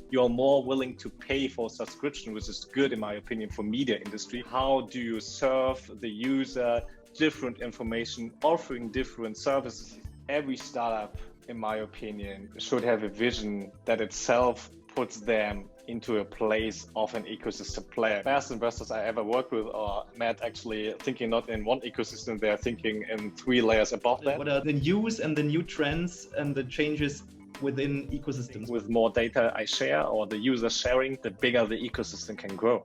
you're more willing to pay for subscription, which is good in my opinion for media industry. How do you serve the user different information, offering different services? Every startup, in my opinion, should have a vision that itself puts them into a place of an ecosystem player. Best investors I ever worked with or met actually thinking not in one ecosystem, they're thinking in 3 layers above that. What are the news and the new trends and the changes within ecosystems? With more data I share or the user sharing, the bigger the ecosystem can grow.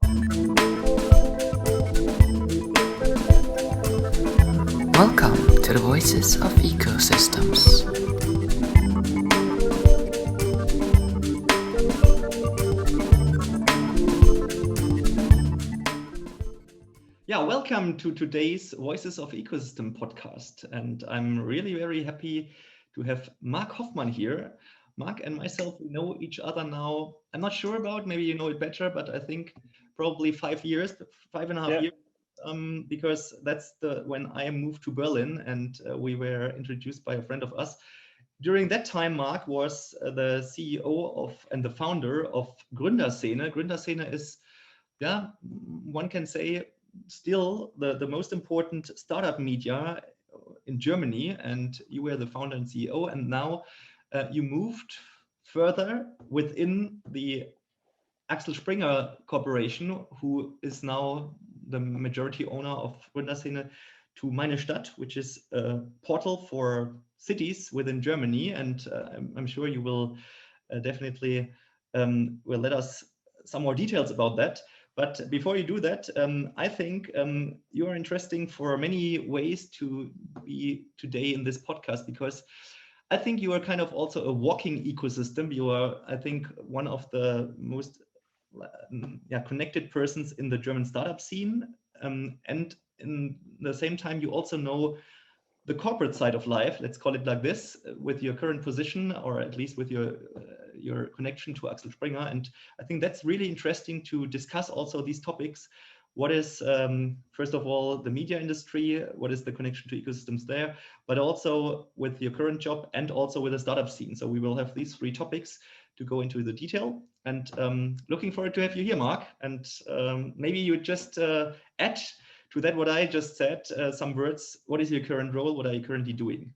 Welcome to the Voices of Ecosystems. Yeah, welcome to today's Voices of Ecosystem podcast. And I'm really very happy to have Mark Hoffmann here. Mark and myself, we know each other now. I'm not sure about, maybe you know it better, but I think probably 5 years, 5.5 years. Because that's when I moved to Berlin and we were introduced by a friend of us. During that time, Mark was the CEO of and the founder of Gründerszene. Gründerszene is, one can say, still the most important startup media in Germany, and you were the founder and CEO, and now you moved further within the Axel Springer Corporation, who is now the majority owner of Gründerszene, to Meine Stadt, which is a portal for cities within Germany. And I'm sure you will definitely will let us some more details about that. But before you do that, I think you are interesting for many ways to be today in this podcast, because I think you are kind of also a walking ecosystem. You are, I think, one of the most connected persons in the German startup scene. And in the same time, you also know the corporate side of life, let's call it like this, with your current position, or at least with your connection to Axel Springer. And I think that's really interesting to discuss also these topics. What is, first of all, the media industry? What is the connection to ecosystems there? But also with your current job and also with the startup scene. So we will have these 3 topics to go into the detail. And looking forward to have you here, Mark. And maybe you just add to that what I just said, some words. What is your current role? What are you currently doing?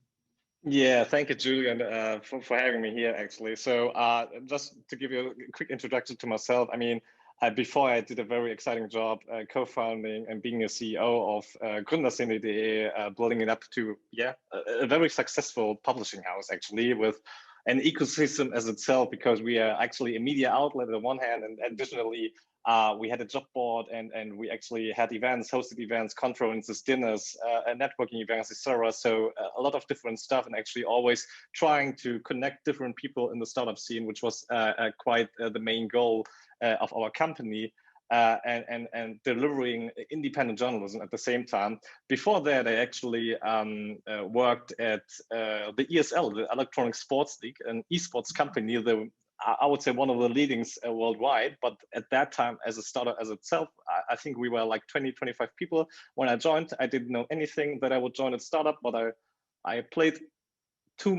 Yeah, thank you, Julian, for having me here, actually. So just to give you a quick introduction to myself, I mean, before I did a very exciting job co-founding and being a CEO of Gründerszene.de, building it up to a very successful publishing house, actually, with an ecosystem as itself, because we are actually a media outlet on one hand, and additionally, we had a job board, and we actually had events, hosted events, conferences, dinners, networking events, etc. So a lot of different stuff, and actually always trying to connect different people in the startup scene, which was quite the main goal of our company. And delivering independent journalism at the same time. Before that, I actually worked at the ESL, the Electronic Sports League, an esports company, I would say one of the leadings worldwide. But at that time, as a startup as itself, I think we were like 20, 25 people. When I joined, I didn't know anything that I would join a startup, but I played too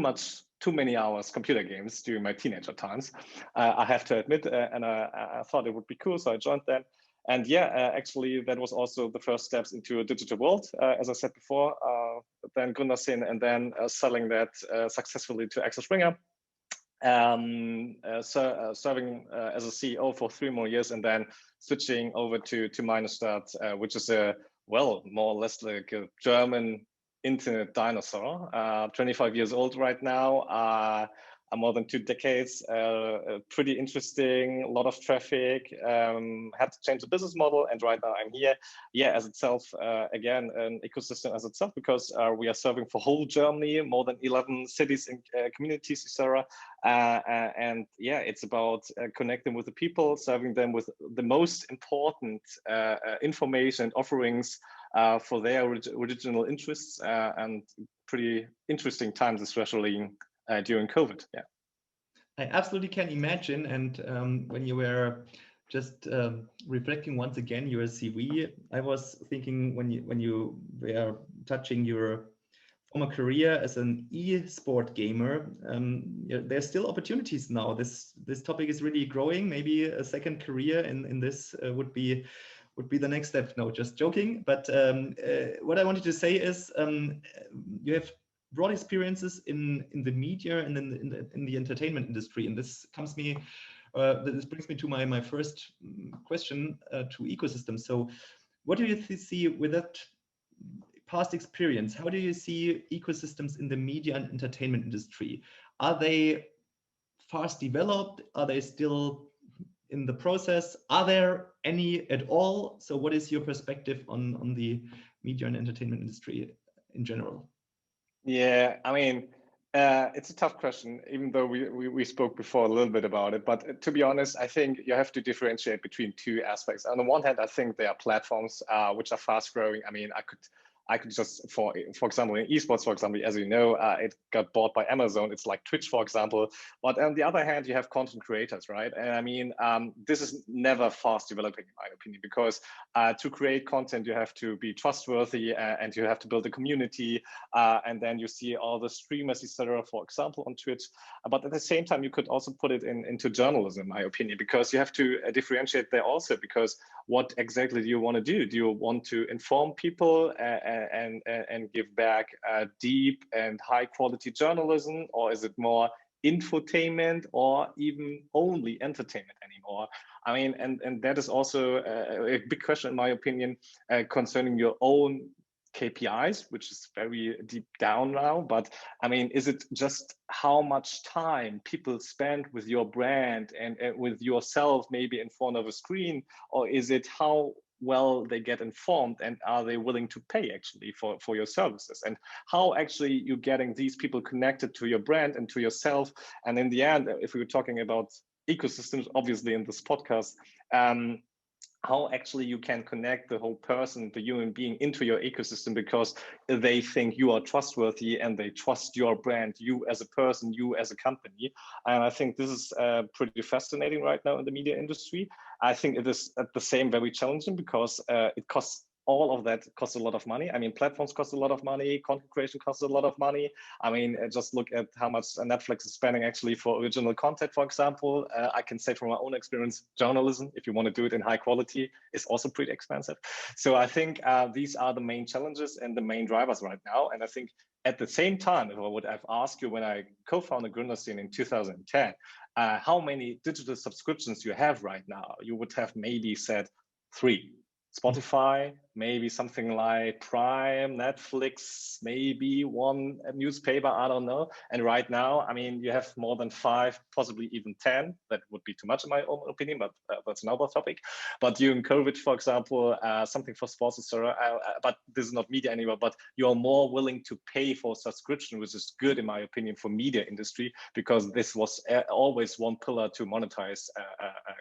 many hours computer games during my teenager times, I have to admit, and I thought it would be cool, so I joined them. And actually that was also the first steps into a digital world, as I said before, then Gründerszene, and then selling that successfully to Axel Springer, serving as a CEO for 3 more years, and then switching over to Meine Stadt, which is more or less like a German internet dinosaur, 25 years old right now, more than 2 decades, pretty interesting, a lot of traffic, had to change the business model, and right now I'm here, as itself, again, an ecosystem as itself, because we are serving for whole Germany, more than 11 cities and communities, etc. And it's about connecting with the people, serving them with the most important information and offerings for their original interests, and pretty interesting times, especially during COVID. I absolutely can imagine. And when you were just reflecting once again your CV, I was thinking when you were touching your from a career as an e-sport gamer, there's still opportunities now. This topic is really growing. Maybe a second career in this would be the next step. No, just joking. But what I wanted to say is you have broad experiences in the media and in the entertainment industry, and this brings me to my first question to ecosystem. So, what do you see with that past experience? How do you see ecosystems in the media and entertainment industry? Are they fast developed? Are they still in the process? Are there any at all? So what is your perspective on the media and entertainment industry in general? Yeah, I mean, it's a tough question, even though we spoke before a little bit about it. But to be honest, I think you have to differentiate between two aspects. On the one hand, I think there are platforms which are fast growing. I mean, I could just, for example, in esports, for example, as you know, it got bought by Amazon. It's like Twitch, for example. But on the other hand, you have content creators, right? And I mean, this is never fast developing, in my opinion, because to create content, you have to be trustworthy and you have to build a community. And then you see all the streamers, etc., for example, on Twitch. But at the same time, you could also put it into journalism, in my opinion, because you have to differentiate there also, because what exactly do you want to do? Do you want to inform people and give back deep and high quality journalism, or is it more infotainment or even only entertainment anymore? I mean, and that is also a big question, in my opinion, concerning your own KPIs, which is very deep down now. But I mean, is it just how much time people spend with your brand and with yourself, maybe in front of a screen, or is it how well they get informed and are they willing to pay actually for your services, and how actually you're getting these people connected to your brand and to yourself? And in the end, if we were talking about ecosystems, obviously in this podcast, how actually you can connect the whole person, the human being, into your ecosystem because they think you are trustworthy and they trust your brand, you as a person, you as a company. And I think this is pretty fascinating right now in the media industry. I think it is at the same very challenging because it costs, all of that costs a lot of money. I mean, platforms cost a lot of money, content creation costs a lot of money. I mean, just look at how much Netflix is spending actually for original content, for example. I can say from my own experience, journalism, if you want to do it in high quality, is also pretty expensive. So I think these are the main challenges and the main drivers right now. And I think at the same time, if I would have asked you when I co-founded Gründerszene in 2010, how many digital subscriptions you have right now, you would have maybe said 3. Spotify, maybe something like Prime, Netflix, maybe one newspaper, I don't know. And right now, I mean, you have more than 5, possibly even 10. That would be too much in my own opinion, but that's another topic. But during COVID, for example, something for sports, etc. But this is not media anymore, but you're more willing to pay for subscription, which is good in my opinion for media industry, because this was always one pillar to monetize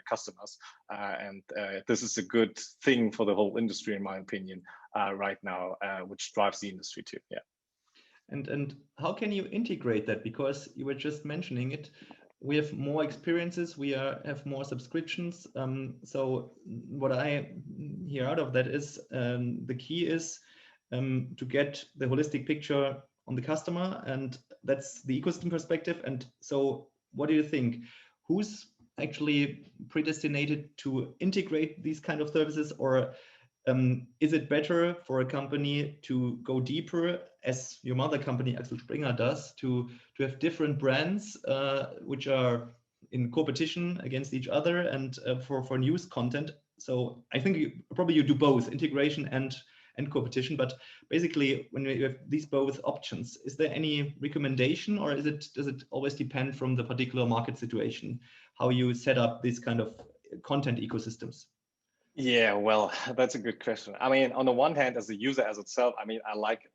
customers. And this is a good thing for the whole industry, in my opinion, right now, which drives the industry too. Yeah. And how can you integrate that? Because you were just mentioning it, we have more experiences, we have more subscriptions. So what I hear out of that is the key is to get the holistic picture on the customer, and that's the ecosystem perspective. And so what do you think? Who's actually predestinated to integrate these kind of services, or is it better for a company to go deeper, as your mother company Axel Springer does, to have different brands which are in competition against each other and for news content? So I think you do both integration and competition, but basically when you have these both options, is there any recommendation, or does it always depend from the particular market situation how you set up these kind of content ecosystems? Yeah, well, that's a good question. I mean, on the one hand, as a user as itself, I mean, I like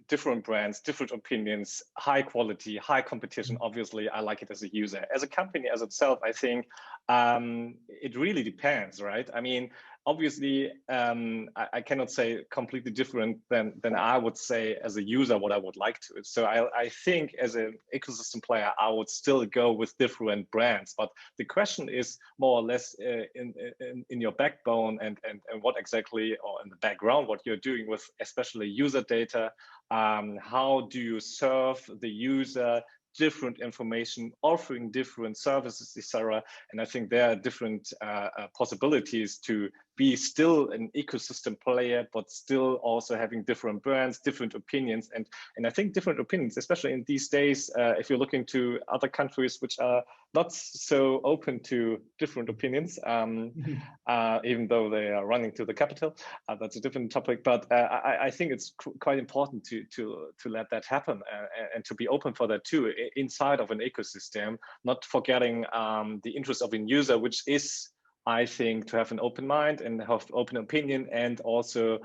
different brands, different opinions, high quality, high competition. Obviously, I like it as a user. As a company as itself, I think it really depends, right? I mean, obviously, I cannot say completely different than I would say as a user what I would like to. So I think as an ecosystem player, I would still go with different brands. But the question is more or less in your backbone and what exactly, or in the background, what you're doing with especially user data. How do you serve the user different information, offering different services, etc. And I think there are different possibilities to be still an ecosystem player, but still also having different brands, different opinions. And I think different opinions, especially in these days, if you're looking to other countries which are not so open to different opinions, even though they are running to the capital, that's a different topic. But I think it's quite important to let that happen and to be open for that too, inside of an ecosystem, not forgetting the interest of a user, which is, I think, to have an open mind and have open opinion, and also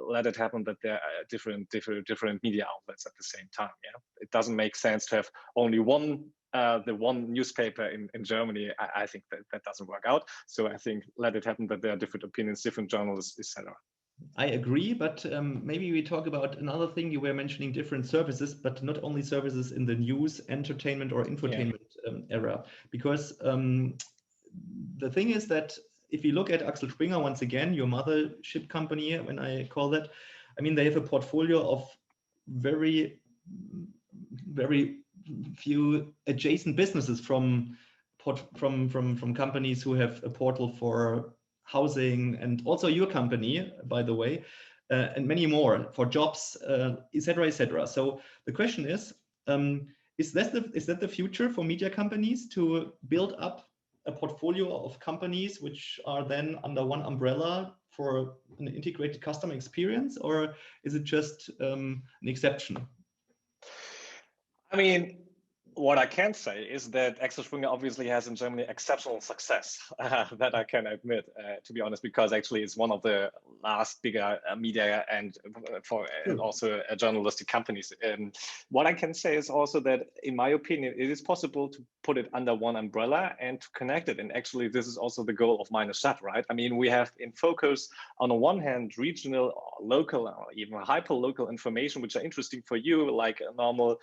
let it happen that there are different media outlets at the same time. Yeah, it doesn't make sense to have only the one newspaper in Germany. I think that doesn't work out. So I think let it happen that there are different opinions, different journalists, etc. I agree, but maybe we talk about another thing. You were mentioning different services, but not only services in the news, entertainment, or infotainment era, because the thing is that if you look at Axel Springer, once again, your mothership company, when I call that, I mean, they have a portfolio of very few adjacent businesses from companies who have a portal for housing, and also your company, by the way, and many more for jobs, etc., etc. So the question is that the future for media companies, to build up a portfolio of companies which are then under one umbrella for an integrated customer experience, or is it just an exception? I mean, what I can say is that Axel Springer obviously has in Germany exceptional success. That I can admit, to be honest, because actually it's one of the last bigger media and also journalistic companies. What I can say is also that, in my opinion, it is possible to put it under one umbrella and to connect it. And actually, this is also the goal of Meine Stadt, right? I mean, we have in focus, on the one hand, regional, or local, or even hyper-local information, which are interesting for you, like normal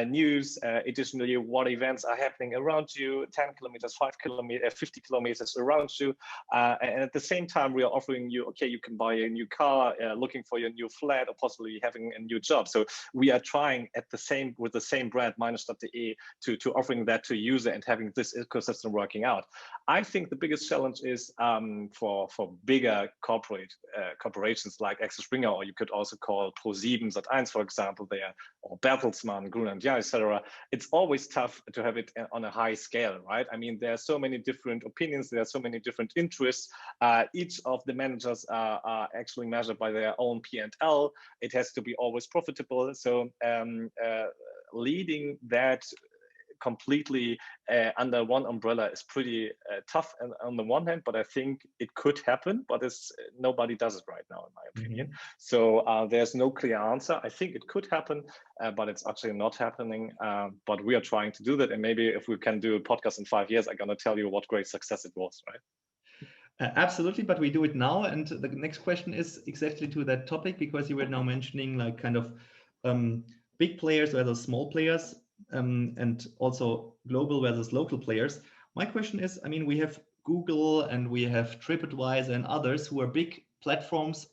news, additionally, what events are happening around you, 10 kilometers, 5 kilometers, 50 kilometers around you. And at the same time, we are offering you, okay, you can buy a new car, looking for your new flat, or possibly having a new job. So we are trying with the same brand, meinestadt.de, to offering that to user and having this ecosystem working out. I think the biggest challenge is for bigger corporations like Axel Springer, or you could also call Pro7, Sat.1, for example, there, or Bertelsmann, Gründerszene, etc. It's always tough to have it on a high scale, right? I mean, there are so many different opinions, there are so many different interests. Each of the managers are actually measured by their own P&L. It has to be always profitable. So leading that completely under one umbrella is pretty tough on the one hand, but I think it could happen, but nobody does it right now, in my opinion. So there's no clear answer. I think it could happen, but it's actually not happening. But we are trying to do that. And maybe if we can do a podcast in 5 years, I'm going to tell you what great success it was, right? Absolutely, but we do it now. And the next question is exactly to that topic, because you were now mentioning like kind of big players versus small players, and also global versus local players. My question is, I mean, we have Google and we have TripAdvisor and others who are big platforms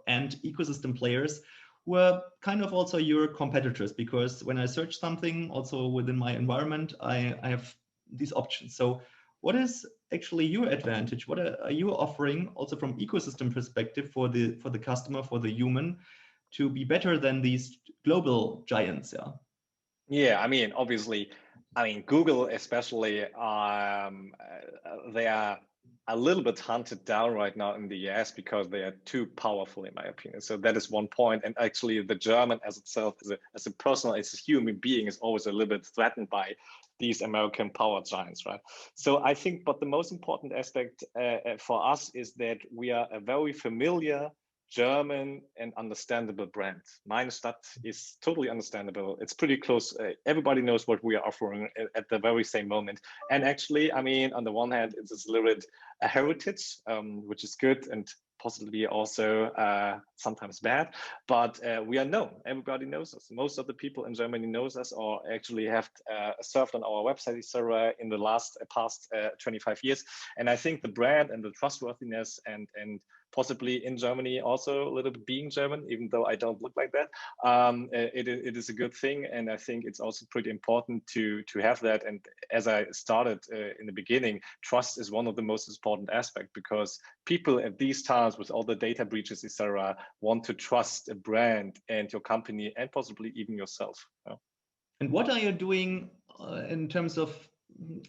and ecosystem players who are kind of also your competitors, because when I search something also within my environment, I have these options. So what is actually your advantage? What are you offering also from ecosystem perspective for the customer, for the human, to be better than these global giants? Yeah, I mean, obviously, Google especially, they are a little bit hunted down right now in the US because they are too powerful, in my opinion. So that is one point. And actually, the German as itself, as a human being, is always a little bit threatened by these American power giants, right? So I think, but the most important aspect for us is that we are a very familiar, German and understandable brand. Meine Stadt is totally understandable. It's pretty close. Everybody knows what we are offering at the very same moment. And actually, I mean, on the one hand, it's a little bit a heritage, which is good and possibly also sometimes bad, but we are known. Everybody knows us. Most of the people in Germany knows us or actually have surfed on our website, etc. in the past 25 years. And I think the brand and the trustworthiness and possibly in Germany also a little bit being German, even though I don't look like that, it is a good thing. And I think it's also pretty important to have that. And as I started in the beginning, trust is one of the most important aspects, because people at these times with all the data breaches, etc., want to trust a brand and your company and possibly even yourself. Yeah. And what are you doing in terms of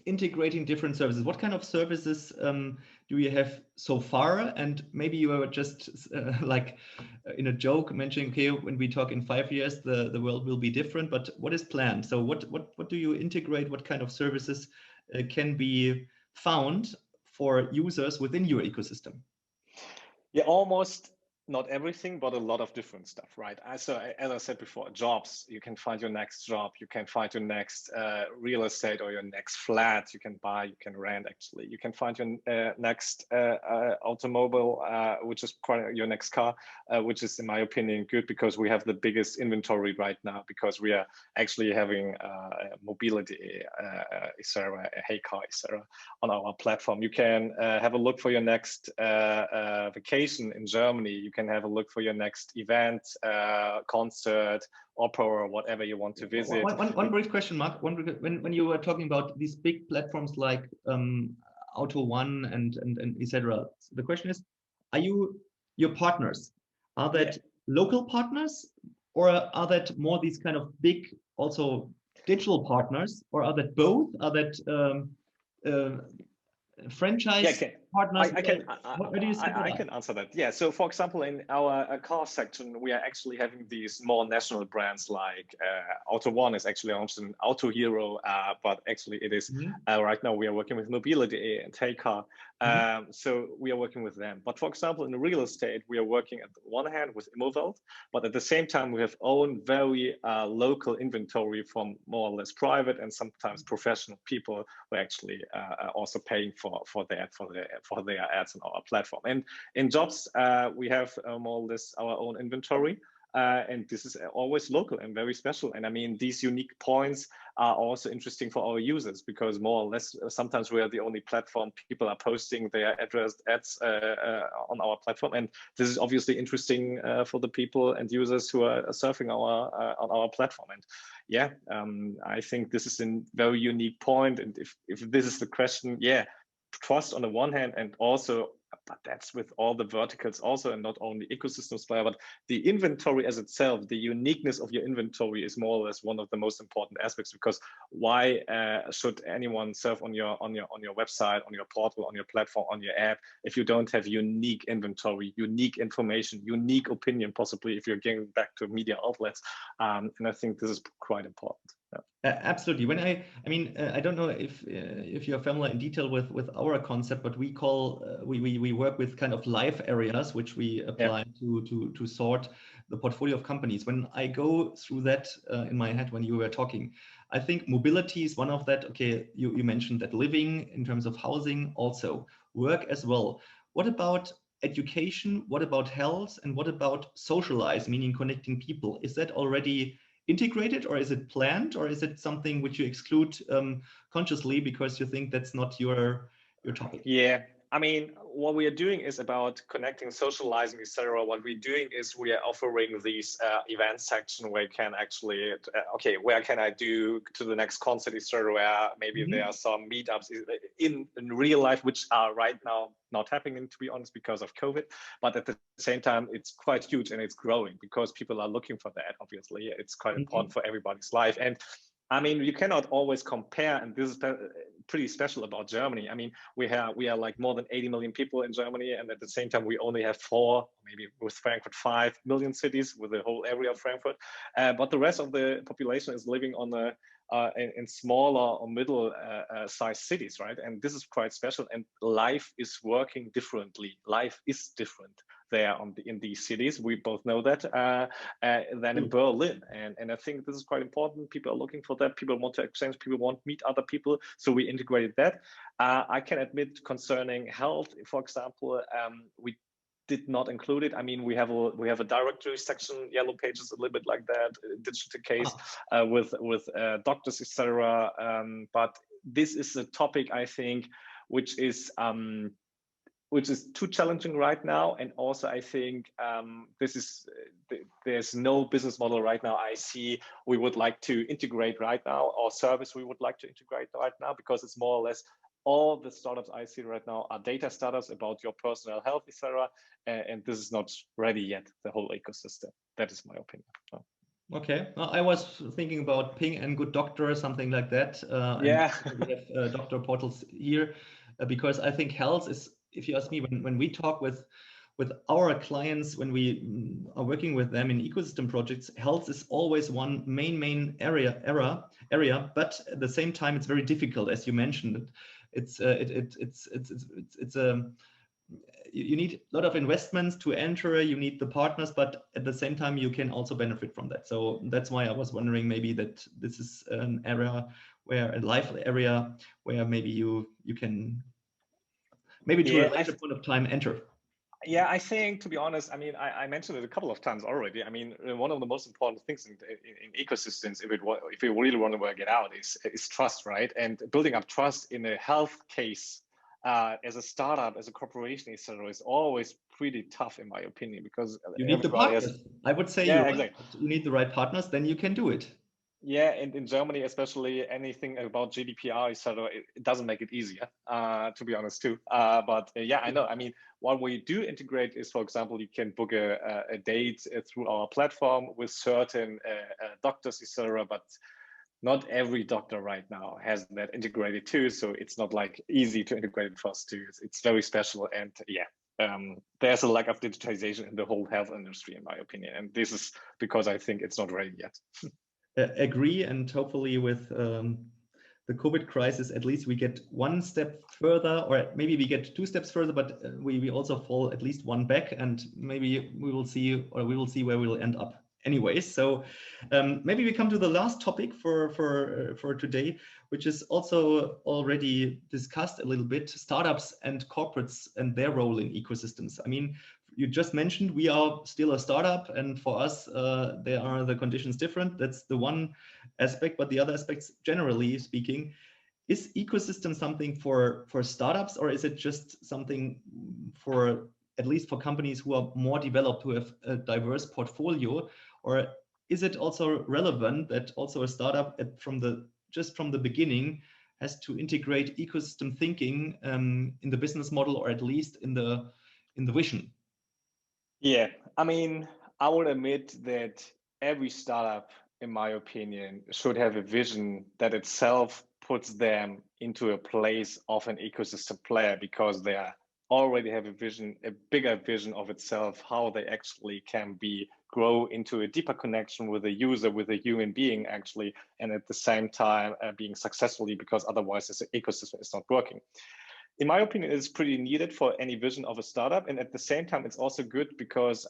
integrating different services? What kind of services do you have so far? And maybe you were just like in a joke mentioning, okay, when we talk in 5 years, the world will be different, but what is planned? So what do you integrate? What kind of services can be found for users within your ecosystem? Yeah, almost not everything, but a lot of different stuff, right? So as I said before, jobs, you can find your next job, you can find your next real estate or your next flat you can buy, you can rent actually. You can find your next automobile, which is quite your next car, which is in my opinion good, because we have the biggest inventory right now, because we are actually having mobility, etc., hey car, etc. on our platform. You can have a look for your next vacation in Germany. You can have a look for your next event, concert, opera, or whatever you want to visit. One brief question, Mark. When you were talking about these big platforms like Auto One and etc., the question is, are you your partners? Are that local partners, or are that more these kind of big also digital partners, or are that both? Are that franchise partners? I can answer that. Yeah. So, for example, in our car section, we are actually having these more national brands like Auto One is actually an Auto Hero, but actually it is right now we are working with Mobility and Hey Car. So we are working with them. But for example, in real estate, we are working at one hand with Immowelt, but at the same time we have own very local inventory from more or less private and sometimes professional people who are actually also paying for their ads on our platform. And in jobs, we have more or less our own inventory. And this is always local and very special. And I mean, these unique points are also interesting for our users, because more or less, sometimes we are the only platform people are posting their addressed ads on our platform. And this is obviously interesting for the people and users who are surfing on our platform. And yeah, I think this is a very unique point. And if this is the question, yeah, trust on the one hand, and also, but that's with all the verticals also, and not only ecosystems player, but the inventory as itself, the uniqueness of your inventory is more or less one of the most important aspects, because why should anyone surf on your website, on your portal, on your platform, on your app, if you don't have unique inventory, unique information, unique opinion, possibly if you're getting back to media outlets. And I think this is quite important. Yeah. Absolutely. When I mean, I don't know if you're familiar in detail with our concept, but we call we work with kind of live areas, which we apply to sort the portfolio of companies. When I go through that in my head when you were talking, I think mobility is one of that. Okay, you mentioned that living in terms of housing, also work as well. What about education? What about health? And what about socialize, meaning connecting people? Is that already integrated, or is it planned, or is it something which you exclude consciously because you think that's not your topic? Yeah, I mean, what we are doing is about connecting, socializing, etc. What we're doing is we are offering these event section where you can actually, okay, where can I do to the next concert, etc. Where maybe there are some meetups in real life, which are right now not happening, to be honest, because of COVID. But at the same time, it's quite huge and it's growing because people are looking for that. Obviously, it's quite important for everybody's life. And I mean, you cannot always compare, and this is pretty special about Germany. I mean, we are like more than 80 million people in Germany, and at the same time, we only have 4, maybe with Frankfurt, 5 million cities with the whole area of Frankfurt. But the rest of the population is living on the in smaller or middle-sized cities, right? And this is quite special. And life is working differently. Life is different. there in these cities. We both know that than in Berlin, and I think this is quite important. People are looking for that. People want to exchange. People want to meet other people. So we integrated that. I can admit concerning health, for example, we did not include it. I mean, we have a directory section, Yellow Pages, a little bit like that, digital case with doctors, etc. But this is a topic, I think, which is too challenging right now, and also I think there's no business model right now I see we would like to integrate right now, or service we would like to integrate right now, because it's more or less all the startups I see right now are data startups about your personal health, etc. And this is not ready yet, the whole ecosystem. That is my opinion. Okay, I was thinking about Ping and Good Doctor, something like that. Yeah. And we have doctor portals here, because I think health is, if you ask me, when we talk with our clients, when we are working with them in ecosystem projects, health is always one main area. But at the same time, it's very difficult, as you mentioned. You need a lot of investments to enter, you need the partners, but at the same time, you can also benefit from that. So that's why I was wondering maybe that this is an area where, a life area where maybe you can, maybe to a later point of time, enter. Yeah, I think, to be honest, I mean, I mentioned it a couple of times already. I mean, one of the most important things in ecosystems, if you really want to work it out, is trust, right? And building up trust in a health case as a startup, as a corporation, etc., is always pretty tough, in my opinion, because you need the partners. I would say exactly. You need the right partners, then you can do it. Yeah, and in Germany, especially, anything about GDPR, etc., it doesn't make it easier, to be honest, too. But yeah, I know. I mean, what we do integrate is, for example, you can book a date through our platform with certain doctors, etc. But not every doctor right now has that integrated too. So it's not like easy to integrate it for us too. It's very special, and yeah. There's a lack of digitization in the whole health industry, in my opinion, and this is because I think it's not ready yet. Agree, and hopefully with the COVID crisis, at least we get one step further, or maybe we get 2 steps further, but we also fall at least one back, and maybe we will see where we will end up. Anyways, so maybe we come to the last topic for today, which is also already discussed a little bit: startups and corporates and their role in ecosystems. I mean, you just mentioned we are still a startup, and for us, there are the conditions different. That's the one aspect, but the other aspects, generally speaking, is ecosystem something for startups, or is it just something for, at least for companies who are more developed, who have a diverse portfolio? Or is it also relevant that also a startup from the beginning has to integrate ecosystem thinking in the business model, or at least in the vision? Yeah, I mean, I would admit that every startup, in my opinion, should have a vision that itself puts them into a place of an ecosystem player, because they already have a vision, a bigger vision of itself, how they actually can grow into a deeper connection with a user, with a human being actually, and at the same time being successfully, because otherwise this ecosystem is not working. In my opinion, it's pretty needed for any vision of a startup. And at the same time, it's also good because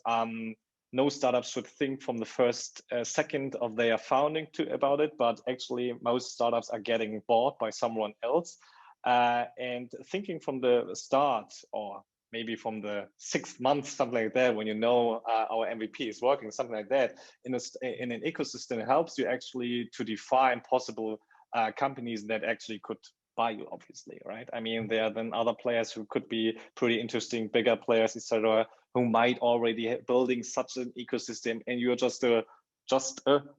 no startup should think from the first second of their founding about it, but actually most startups are getting bought by someone else. And thinking from the start, or maybe from the 6th month, something like that, when you know our MVP is working, something like that, in an ecosystem, it helps you actually to define possible companies that actually could buy you, obviously, right? I mean, there are then other players who could be pretty interesting, bigger players, etc., who might already building such an ecosystem, and you're just a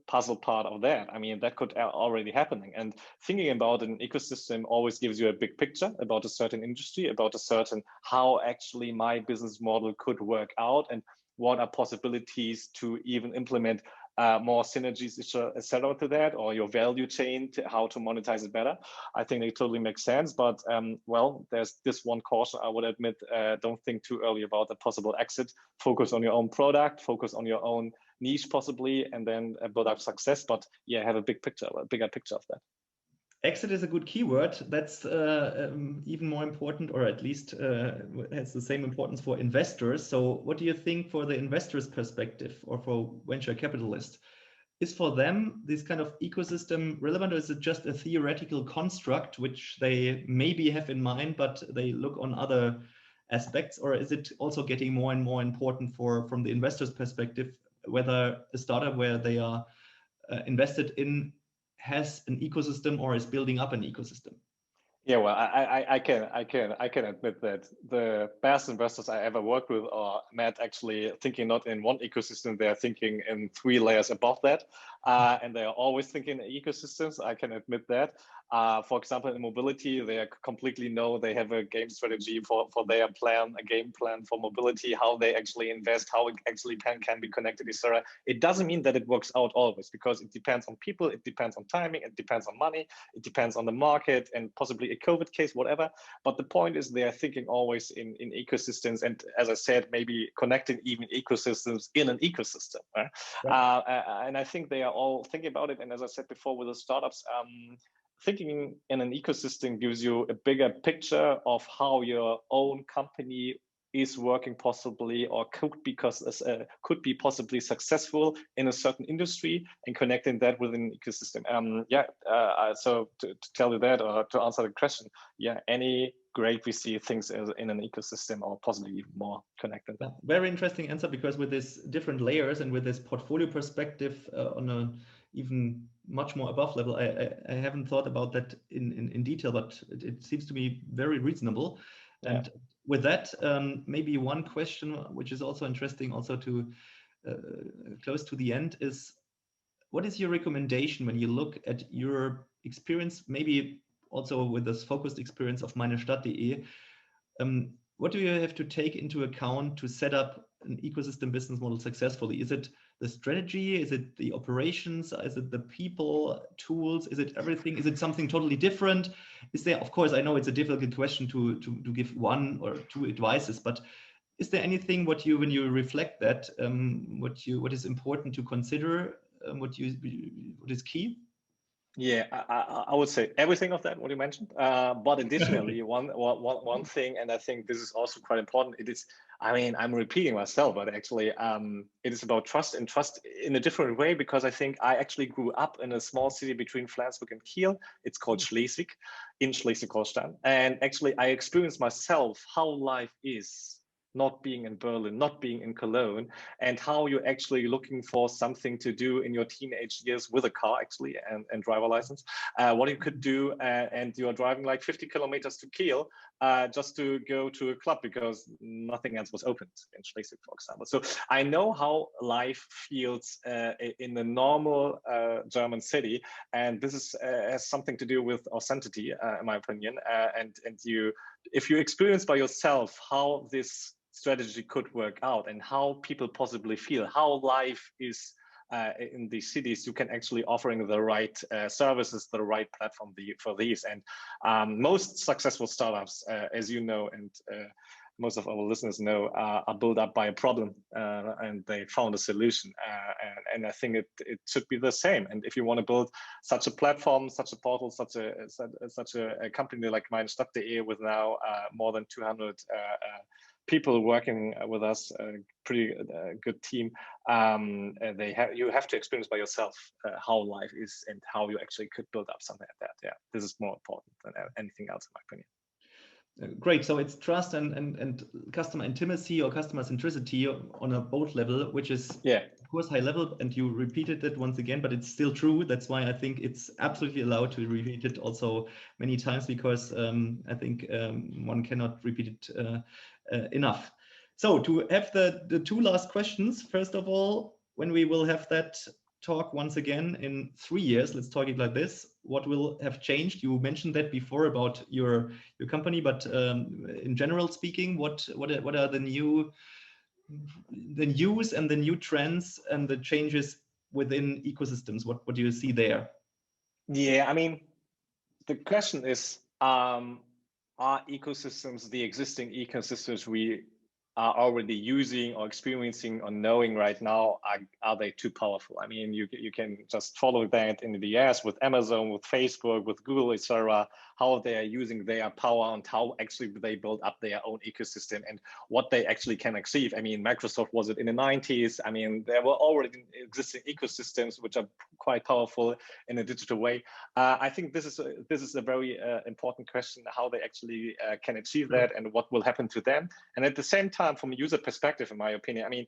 puzzle part of that. I mean, that could already happening. And thinking about an ecosystem always gives you a big picture about a certain industry, about a certain how actually my business model could work out, and what are possibilities to even implement more synergies, etc. to that, or your value chain, to how to monetize it better. I think it totally makes sense. But well, there's this one caution I would admit: don't think too early about the possible exit. Focus on your own product, focus on your own niche possibly, and then build up success. But yeah, have a bigger picture of that. Exit is a good keyword. That's even more important, or at least has the same importance for investors. So what do you think for the investors' perspective or for venture capitalists? Is for them this kind of ecosystem relevant, or is it just a theoretical construct which they maybe have in mind, but they look on other aspects? Or is it also getting more and more important from the investor's perspective, whether a startup where they are invested in has an ecosystem or is building up an ecosystem? Yeah, well, I can admit that the best investors I ever worked with or met actually thinking not in one ecosystem, they're thinking in 3 layers above that. And they are always thinking in ecosystems, I can admit that. For example, in mobility, they completely know they have a game strategy for their plan, a game plan for mobility, how they actually invest, how it actually can be connected, etc. It doesn't mean that it works out always, because it depends on people, it depends on timing, it depends on money, it depends on the market, and possibly a COVID case, whatever. But the point is they are thinking always in ecosystems. And as I said, maybe connecting even ecosystems in an ecosystem. Right? Right. And I think they are all thinking about it. And as I said before with the startups, thinking in an ecosystem gives you a bigger picture of how your own company is working possibly, or could be possibly successful in a certain industry, and connecting that with an ecosystem. So to tell you that, or to answer the question, yeah, any great VC thinks in an ecosystem, or possibly even more connected. Very interesting answer, because with this different layers and with this portfolio perspective on a even much more above level, I haven't thought about that in detail, but it seems to me very reasonable. Yeah. And with that, maybe one question which is also interesting, also to close to the end, is what is your recommendation when you look at your experience, maybe also with this focused experience of meinestadt.de? What do you have to take into account to set up an ecosystem business model successfully? Is it the strategy? Is it the operations? Is it the people, tools? Is it everything? Is it something totally different? Is there, of course, I know it's a difficult question to give one or two advices, but is there anything when you reflect that, what is important to consider, what is key? Yeah, I would say everything of that, what you mentioned. But additionally, one thing, and I think this is also quite important, it is, I mean, I'm repeating myself, but actually it is about trust, and trust in a different way, because I think I actually grew up in a small city between Flensburg and Kiel. It's called Schleswig, in Schleswig-Holstein. And actually I experienced myself how life is not being in Berlin, not being in Cologne, and how you're actually looking for something to do in your teenage years with a car, actually, and driver license, what you could do, and you're driving like 50 kilometers to Kiel just to go to a club because nothing else was opened in Schleswig, for example. So I know how life feels in a normal German city, and this is has something to do with authenticity, in my opinion, and if you experience by yourself how this strategy could work out and how people possibly feel, how life is in these cities, you can actually offering the right services, the right platform for these. And most successful startups, as you know, and most of our listeners know, are built up by a problem, and they found a solution. And I think it should be the same. And if you want to build such a platform, such a portal, such a company like meinestadt.de with now more than 200 people working with us, a pretty good team, you have to experience by yourself how life is and how you actually could build up something like that. Yeah, this is more important than anything else, in my opinion. Great. So it's trust and customer intimacy or customer centricity on a both level, which is, of course, high level. And you repeated it once again, but it's still true. That's why I think it's absolutely allowed to repeat it also many times, because I think one cannot repeat it enough. So to have the two last questions, first of all, when we will have that talk once again in 3 years, let's talk it like this, what will have changed? You mentioned that before about your company, but in general speaking, what are the news and the new trends and the changes within ecosystems? What do you see there? Yeah, I mean, the question is, are ecosystems, the existing ecosystems we are already using or experiencing or knowing right now, are they too powerful? I mean, you can just follow that in the US with Amazon, with Facebook, with Google, etc., how they are using their power and how actually they build up their own ecosystem and what they actually can achieve. I mean, Microsoft was it in the 90s. I mean, there were already existing ecosystems which are quite powerful in a digital way. I think this is a very important question, how they actually can achieve that and what will happen to them. And at the same time, from a user perspective, in my opinion, I mean,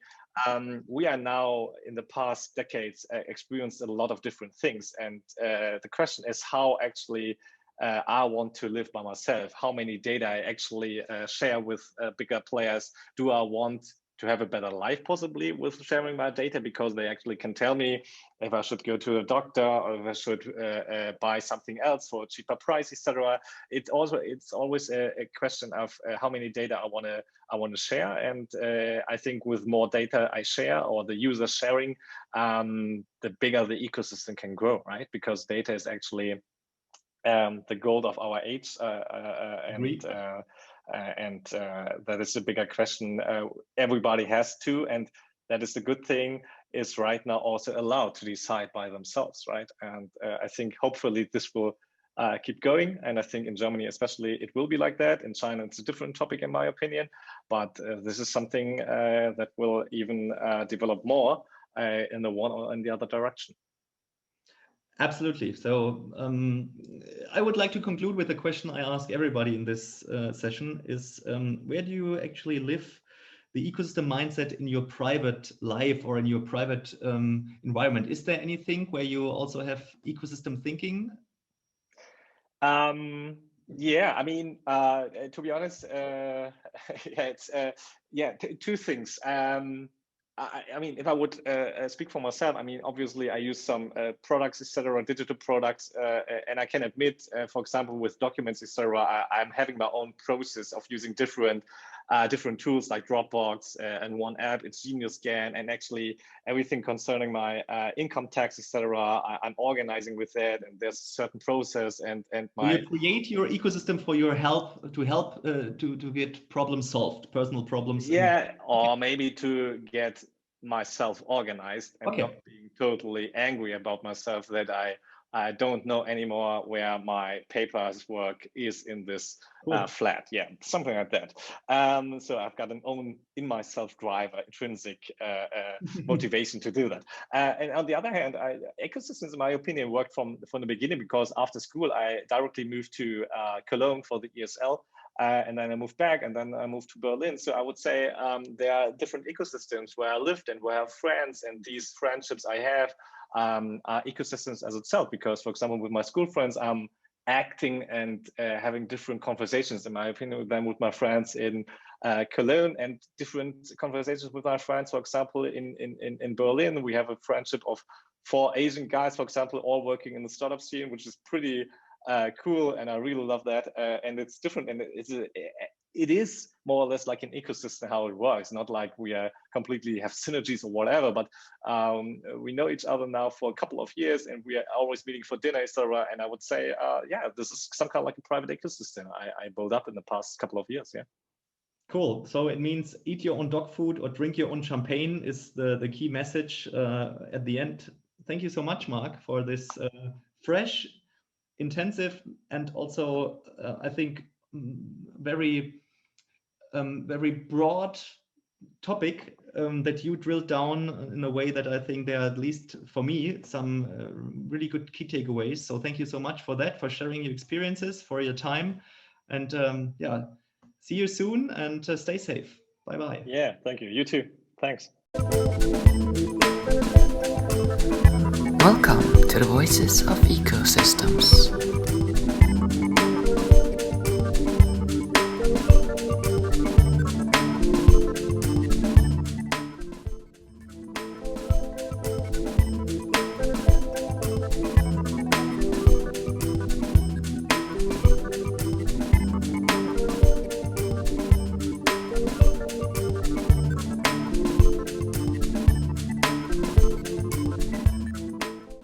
we are now in the past decades experienced a lot of different things. And the question is how actually I want to live by myself, how many data I actually share with bigger players. Do I want to have a better life possibly with sharing my data because they actually can tell me if I should go to a doctor or if I should buy something else for a cheaper price, etc. It's always a question of how many data I want to share, and I think with more data I share or the user sharing, the bigger the ecosystem can grow, right? Because data is actually the gold of our age, and that is a bigger question everybody has to, and that is the good thing, is right now also allowed to decide by themselves, right? And I think hopefully this will keep going, and I think in Germany especially it will be like that. In China it's a different topic in my opinion, but this is something that will even develop more in the one or in the other direction. Absolutely. So I would like to conclude with a question I ask everybody in this session is, where do you actually live the ecosystem mindset in your private life or in your private environment? Is there anything where you also have ecosystem thinking? Yeah, I mean, to be honest, two things. I mean, if I would speak for myself, I mean, obviously I use some products, etc., digital products, and I can admit, for example, with documents, etc., I'm having my own process of using different tools like Dropbox and one app, it's Genius Scan, and actually everything concerning my income tax, etc. I'm organizing with that, and there's a certain process and my. Do you create your ecosystem for your help to get problems solved, personal problems? Yeah, or maybe to get myself organized and not being totally angry about myself that I don't know anymore where my paperwork is in this flat. Yeah, something like that. So I've got an own in myself driver, intrinsic motivation to do that. And on the other hand, ecosystems, in my opinion, worked from the beginning, because after school, I directly moved to Cologne for the ESL. And then I moved back, and then I moved to Berlin. So I would say there are different ecosystems where I lived and where I have friends, and these friendships I have are ecosystems as itself. Because, for example, with my school friends, I'm acting and having different conversations, in my opinion, than with my friends in Cologne, and different conversations with my friends, for example, in Berlin. We have a friendship of 4 Asian guys, for example, all working in the startup scene, which is pretty cool, and I really love that. And it's different, and it is more or less like an ecosystem how it works. Not like we completely have synergies or whatever, but we know each other now for a couple of years, and we are always meeting for dinner, etc. And I would say, yeah, this is some kind of like a private ecosystem I built up in the past couple of years. Yeah. Cool. So it means eat your own dog food or drink your own champagne is the key message at the end. Thank you so much, Mark, for this fresh, intensive, and also I think very broad topic that you drilled down in a way that I think there are, at least for me, some really good key takeaways. So thank you so much for that, for sharing your experiences, for your time, and yeah, see you soon, and stay safe. Bye bye. Yeah, thank you. You too. Thanks. Welcome to the Voices of Ecosystems.